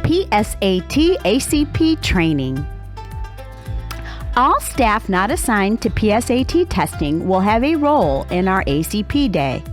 PSAT ACP training. All staff not assigned to PSAT testing will have a role in our ACP day.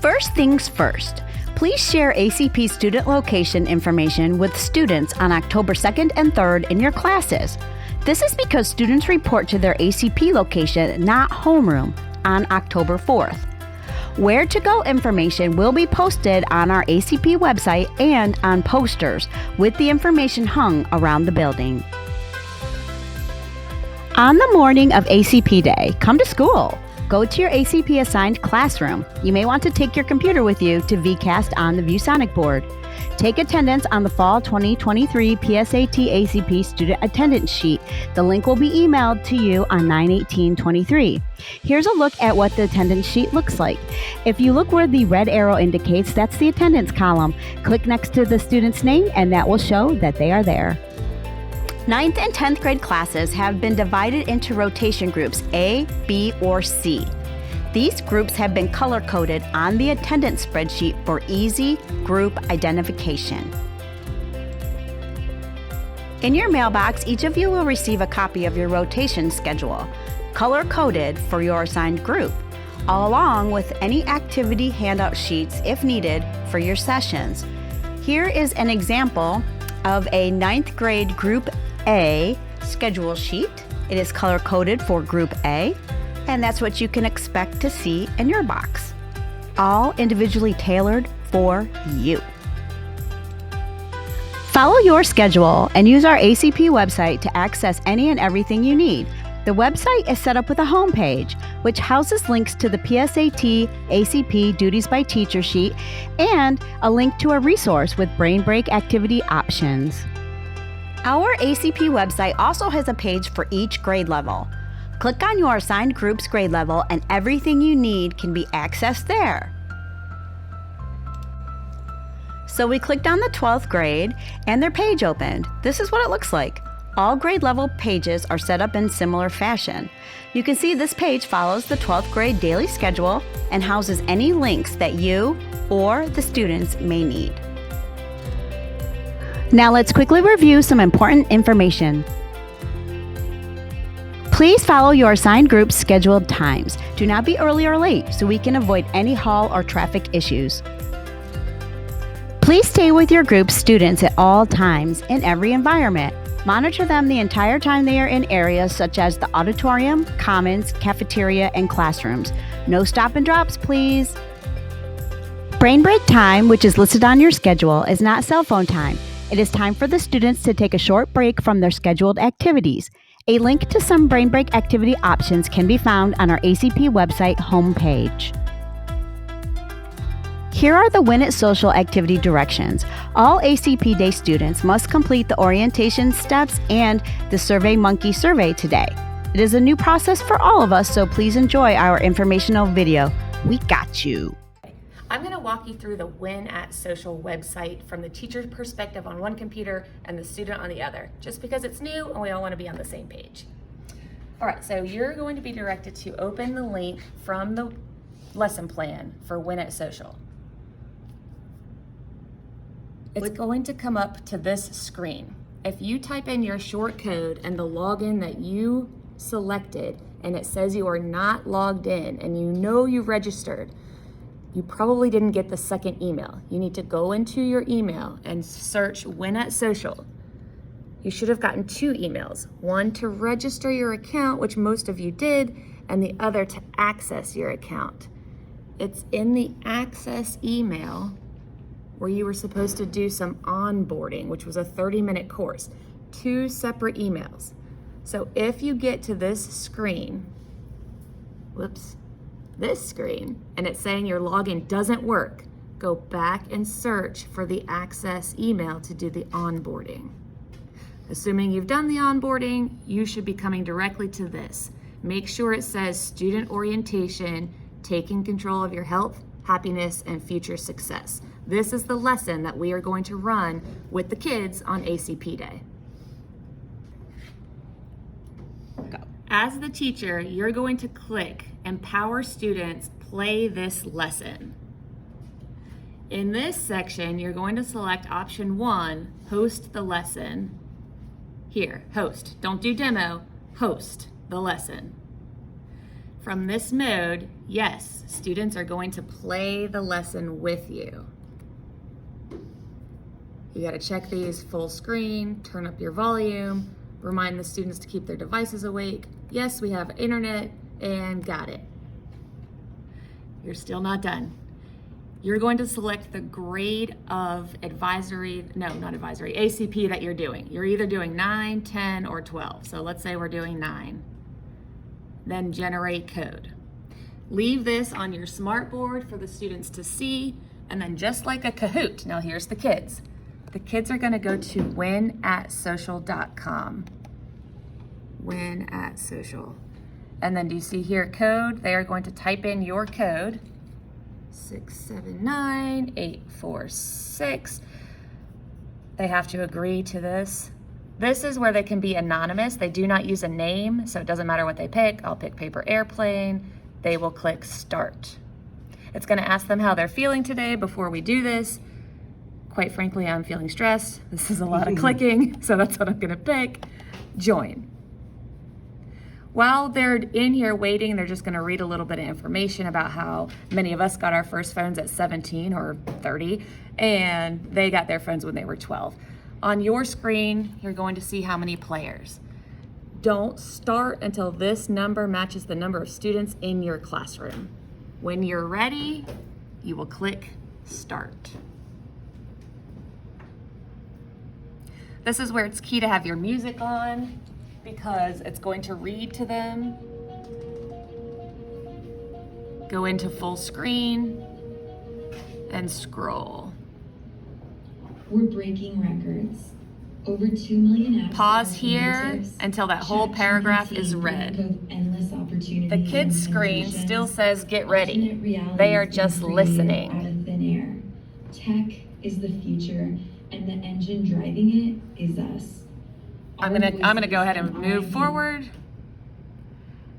First things first, please share ACP student location information with students on October 2nd and 3rd in your classes. This is because students report to their ACP location, not homeroom, on October 4th. Where to go information will be posted on our ACP website and on posters with the information hung around the building. On the morning of ACP Day, come to school. Go to your ACP assigned classroom. You may want to take your computer with you to VCast on the ViewSonic board. Take attendance on the Fall 2023 PSAT ACP student attendance sheet. The link will be emailed to you on 9/18/23. Here's a look at what the attendance sheet looks like. If you look where the red arrow indicates, that's the attendance column. Click next to the student's name and that will show that they are there. 9th and 10th grade classes have been divided into rotation groups A, B, or C. These groups have been color-coded on the attendance spreadsheet for easy group identification. In your mailbox, each of you will receive a copy of your rotation schedule, color-coded for your assigned group, along with any activity handout sheets if needed for your sessions. Here is an example of a 9th grade Group A schedule sheet. It is color-coded for Group A, and that's what you can expect to see in your box. All individually tailored for you. Follow your schedule and use our ACP website to access any and everything you need. The website is set up with a home page, which houses links to the PSAT ACP Duties by Teacher sheet and a link to a resource with brain break activity options. Our ACP website also has a page for each grade level. Click on your assigned group's grade level and everything you need can be accessed there. So we clicked on the 12th grade and their page opened. This is what it looks like. All grade level pages are set up in similar fashion. You can see this page follows the 12th grade daily schedule and houses any links that you or the students may need. Now let's quickly review some important information. Please follow your assigned group's scheduled times. Do not be early or late so we can avoid any hall or traffic issues. Please stay with your group's students at all times in every environment. Monitor them the entire time they are in areas such as the auditorium, commons, cafeteria, and classrooms. No stop and drops, please. Brain break time, which is listed on your schedule, is not cell phone time. It is time for the students to take a short break from their scheduled activities. A link to some brain break activity options can be found on our ACP website homepage. Here are the Win It Social activity directions. All ACP Day students must complete the orientation steps and the SurveyMonkey survey today. It is a new process for all of us, so please enjoy our informational video. We got you. I'm going to walk you through the Win at Social website from the teacher's perspective on one computer and the student on the other, just because it's new and we all want to be on the same page. All right, so you're going to be directed to open the link from the lesson plan for Win at Social. It's going to come up to this screen. If you type in your short code and the login that you selected and it says you are not logged in and you know you registered, you probably didn't get the second email. You need to go into your email and search Win at Social. You should have gotten 2 emails, one to register your account, which most of you did, and the other to access your account. It's in the access email where you were supposed to do some onboarding, which was a 30-minute course. 2 separate emails. So if you get to this screen, this screen, and it's saying your login doesn't work, go back and search for the access email to do the onboarding. Assuming you've done the onboarding, you should be coming directly to this. Make sure it says Student Orientation, Taking Control of Your Health, Happiness, and Future Success. This is the lesson that we are going to run with the kids on ACP Day. Go. As the teacher, you're going to click Empower Students, Play This Lesson. In this section, you're going to select option 1, host the lesson. Here, host. Don't do demo, host the lesson. From this mode, yes, students are going to play the lesson with you. You gotta check these full screen, turn up your volume, remind the students to keep their devices awake. Yes, we have internet, and got it. You're still not done. You're going to select the grade of ACP that you're doing. You're either doing 9, 10, or 12. So let's say we're doing 9. Then generate code. Leave this on your smartboard for the students to see, and then just like a Kahoot, now here's the kids. The kids are gonna go to winatsocial.com. Winatsocial. And then do you see here code? They are going to type in your code, 679846. They have to agree to this. This is where they can be anonymous. They do not use a name, so it doesn't matter what they pick. I'll pick paper airplane. They will click start. It's gonna ask them how they're feeling today before we do this. Quite frankly, I'm feeling stressed. This is a lot of clicking, so that's what I'm gonna pick. Join. While they're in here waiting, they're just gonna read a little bit of information about how many of us got our first phones at 17 or 30, and they got their phones when they were 12. On your screen, you're going to see how many players. Don't start until this number matches the number of students in your classroom. When you're ready, you will click start. This is where it's key to have your music on because it's going to read to them. Go into full screen and scroll. We're breaking records. Over 2 million apps. Pause here until that whole paragraph is read. The kids' screen still says get ready. They are just listening. Out of thin air. Tech is the future, and the engine driving it is us. I'm gonna go ahead and move forward.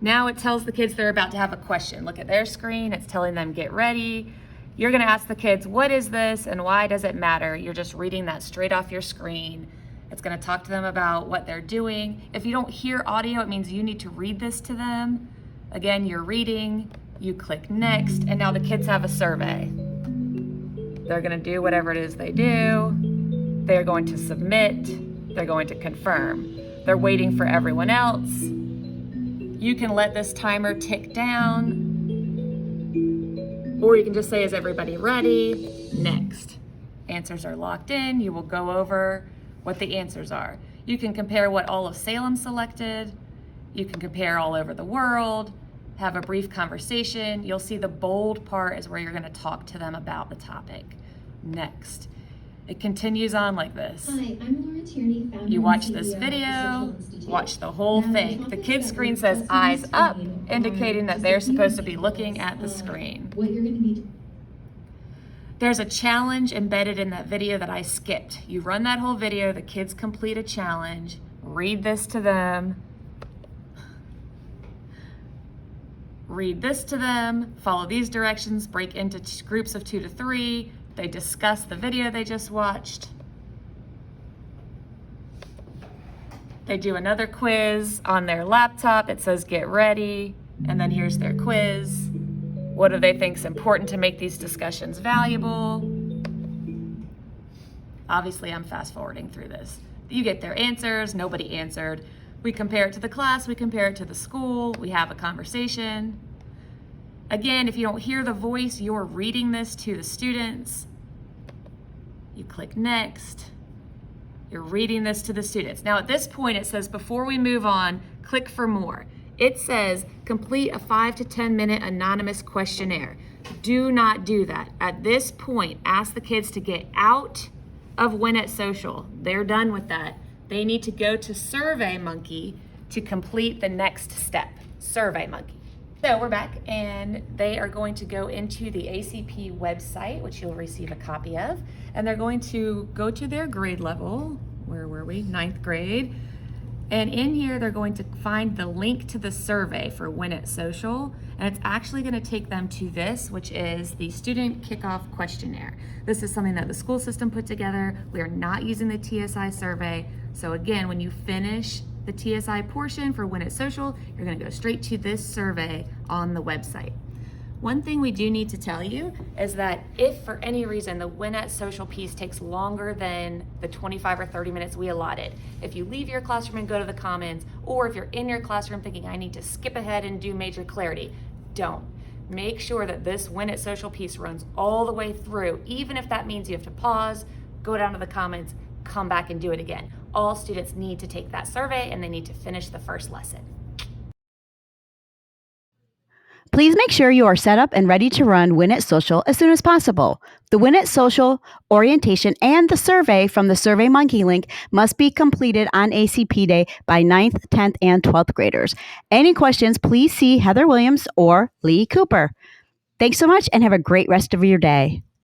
Now it tells the kids they're about to have a question. Look at their screen, it's telling them get ready. You're gonna ask the kids, what is this and why does it matter? You're just reading that straight off your screen. It's gonna talk to them about what they're doing. If you don't hear audio, it means you need to read this to them. Again, you're reading, you click next, and now the kids have a survey. They're gonna do whatever it is they do. They're going to submit. They're going to confirm. They're waiting for everyone else. You can let this timer tick down, or you can just say, is everybody ready? Next. Answers are locked in. You will go over what the answers are. You can compare what all of Salem selected. You can compare all over the world, have a brief conversation. You'll see the bold part is where you're gonna talk to them about the topic. Next. It continues on like this. Hi, I'm Laura Tierney, founder You watch and this CEO of video, Social Institute. watch the whole Now, thing. the The topic kid's that screen we're says discussing eyes this up, evening indicating are that just they're a few supposed to be looking examples at the of screen. What you're going to be There's a challenge embedded in that video that I skipped. You run that whole video, the kids complete a challenge, read this to them, follow these directions, break into groups of 2 to 3, they discuss the video they just watched. They do another quiz on their laptop. It says get ready, and then here's their quiz. What do they think is important to make these discussions valuable? Obviously, I'm fast forwarding through this. You get their answers, nobody answered. We compare it to the class, we compare it to the school, we have a conversation. Again, if you don't hear the voice, you're reading this to the students. You click next. You're reading this to the students. Now at this point, it says before we move on, click for more. It says complete a 5 to 10 minute anonymous questionnaire. Do not do that. At this point, ask the kids to get out of Win at Social. They're done with that. They need to go to SurveyMonkey to complete the next step, SurveyMonkey. So we're back and they are going to go into the ACP website, which you'll receive a copy of, and they're going to go to their grade level. Where were we? 9th grade. And in here, they're going to find the link to the survey for Win It Social, and it's actually going to take them to this, which is the Student Kickoff Questionnaire. This is something that the school system put together. We are not using the TSI survey. So again, when you finish the TSI portion for Win It Social, you're going to go straight to this survey on the website. One thing we do need to tell you is that if for any reason the Win It Social piece takes longer than the 25 or 30 minutes we allotted, if you leave your classroom and go to the Commons, or if you're in your classroom thinking I need to skip ahead and do major clarity, don't. Make sure that this Win It Social piece runs all the way through, even if that means you have to pause, go down to the Commons, come back and do it again. All students need to take that survey and they need to finish the first lesson. Please make sure you are set up and ready to run Win It Social as soon as possible. The Win It Social orientation and the survey from the SurveyMonkey link must be completed on ACP Day by 9th, 10th, and 12th graders. Any questions, please see Heather Williams or Lee Cooper. Thanks so much and have a great rest of your day.